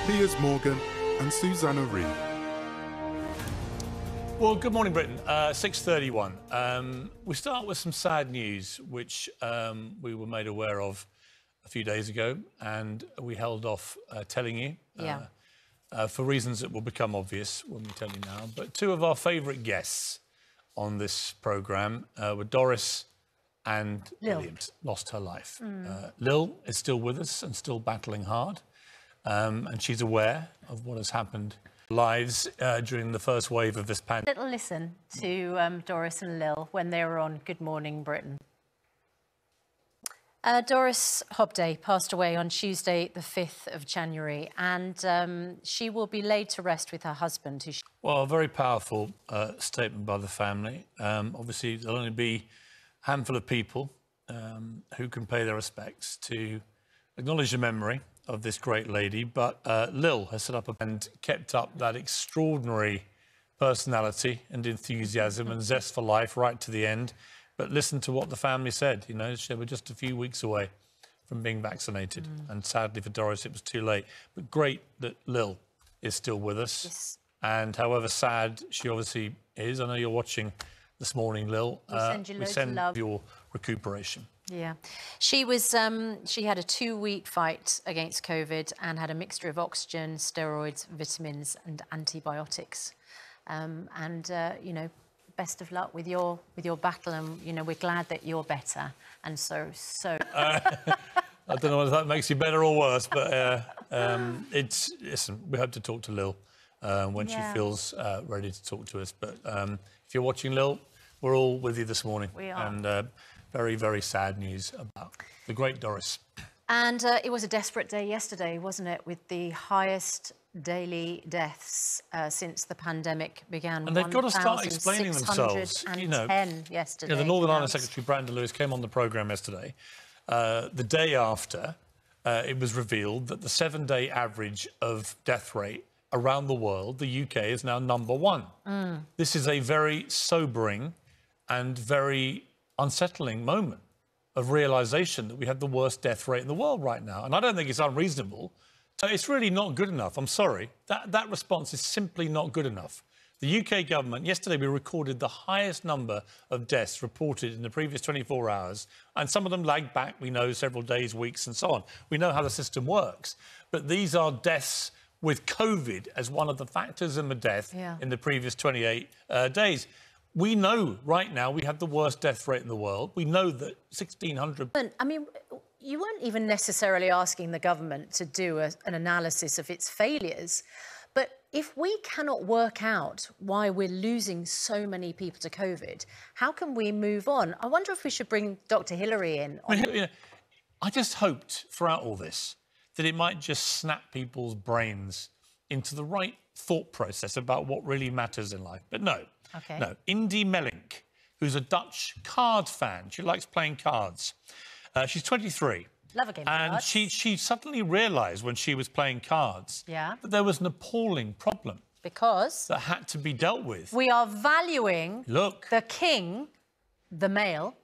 Piers Morgan and Susanna Reid. Well, good morning, Britain. 6:31. We start with some sad news, which we were made aware of a few days ago, and we held off telling you for reasons that will become obvious when we tell you now. But two of our favourite guests on this programme were Doris and Williams. Lost her life. Lil is still with us and still battling hard, and she's aware of what has happened lives during the first wave of this pandemic. Little listen to Doris and Lil when they were on Good Morning Britain. Doris Hobday passed away on Tuesday, the 5th of January, and she will be laid to rest with her husband. Well, a very powerful statement by the family. Obviously, there'll only be a handful of people who can pay their respects to acknowledge the memory of this great lady, but Lil has set up and kept up that extraordinary personality and enthusiasm and zest for life right to the end. But listen to what the family said. You know, they were just a few weeks away from being vaccinated, and sadly for Doris, it was too late. But great that Lil is still with us. Yes. And however sad she obviously is, I know you're watching this morning, Lil. We send love. Your recuperation. Yeah, she was. She had a 2-week fight against COVID and had a mixture of oxygen, steroids, vitamins, and antibiotics. You know, best of luck with your battle, and you know we're glad that you're better. And so. I don't know whether that makes you better or worse, but listen. We hope to talk to Lil when she feels ready to talk to us. But if you're watching, Lil, we're all with you this morning. We are. And very, very sad news about the great Doris. And it was a desperate day yesterday, wasn't it, with the highest daily deaths since the pandemic began. And they've got to start explaining themselves. You know, yesterday. Yeah, the Northern Ireland Secretary Brandon Lewis came on the programme yesterday. The day after, it was revealed that the 7-day average of death rate around the world, the UK is now #1. This is a very sobering and very unsettling moment of realisation that we have the worst death rate in the world right now. And I don't think it's unreasonable. So it's really not good enough. I'm sorry. That response is simply not good enough. The UK government, yesterday we recorded the highest number of deaths reported in the previous 24 hours. And some of them lagged back, we know, several days, weeks and so on. We know how the system works. But these are deaths with COVID as one of the factors in the death in the previous 28 days. We know right now we have the worst death rate in the world. We know that 1,600... I mean, you weren't even necessarily asking the government to do an analysis of its failures. But if we cannot work out why we're losing so many people to COVID, how can we move on? I wonder if we should bring Dr. Hillary in. I just hoped throughout all this that it might just snap people's brains into the right thought process about what really matters in life. But no. Okay. No, Indy Melink, who's a Dutch card fan. She likes playing cards. She's 23. Love a game of cards. And she suddenly realised when she was playing cards that there was an appalling problem. Because? That had to be dealt with. We are valuing the king, the male,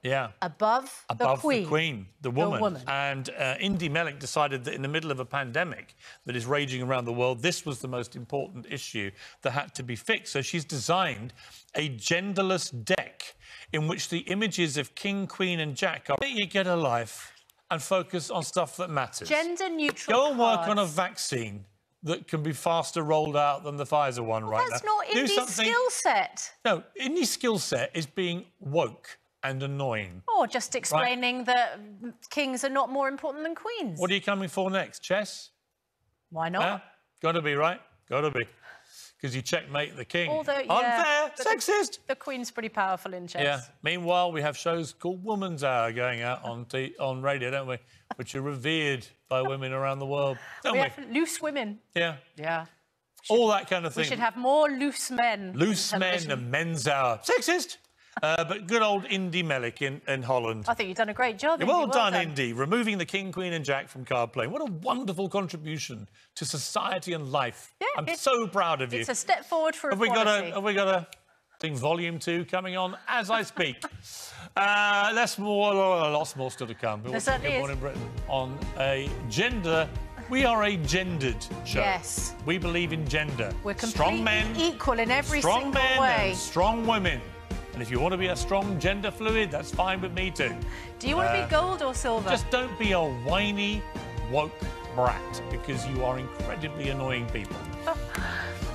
above the queen, the woman. And Indy Melink decided that in the middle of a pandemic that is raging around the world, this was the most important issue that had to be fixed. So she's designed a genderless deck in which the images of King, Queen and Jack are... You get a life and focus on stuff that matters. Gender-neutral Go and work on a vaccine that can be faster rolled out than the Pfizer one right now. That's not Indy's skill set. No, Indy's skill set is being woke and annoying. Or just explaining that kings are not more important than queens. What are you coming for next? Chess? Why not? Got to be, right? Got to be. Because you checkmate the king. Although, unfair, sexist. The queen's pretty powerful in chess. Yeah. Meanwhile, we have shows called Woman's Hour going out on radio, don't we? Which are revered by women around the world, don't we? We have loose women. Yeah. Yeah. All that kind of thing. We should have more loose men. Loose men and Men's Hour. Sexist. But good old Indy Melink in Holland. I think you've done a great job. Well done, Indy. Removing the King, Queen and Jack from card playing. What a wonderful contribution to society and life. Yeah, I'm so proud of you. It's a step forward for equality. Have we got a thing volume 2 coming on as I speak? Lots more still to come. We'll certainly Good Morning Britain on a gender We are a gendered show. Yes. We believe in gender. We're strong completely men, equal in every strong single men way. and strong women. And if you want to be a strong gender fluid, that's fine with me too. Do you want to be gold or silver? Just don't be a whiny, woke brat, because you are incredibly annoying people.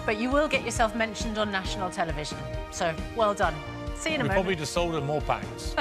But you will get yourself mentioned on national television. So, well done. See you in a We moment. probably just sold her more packs.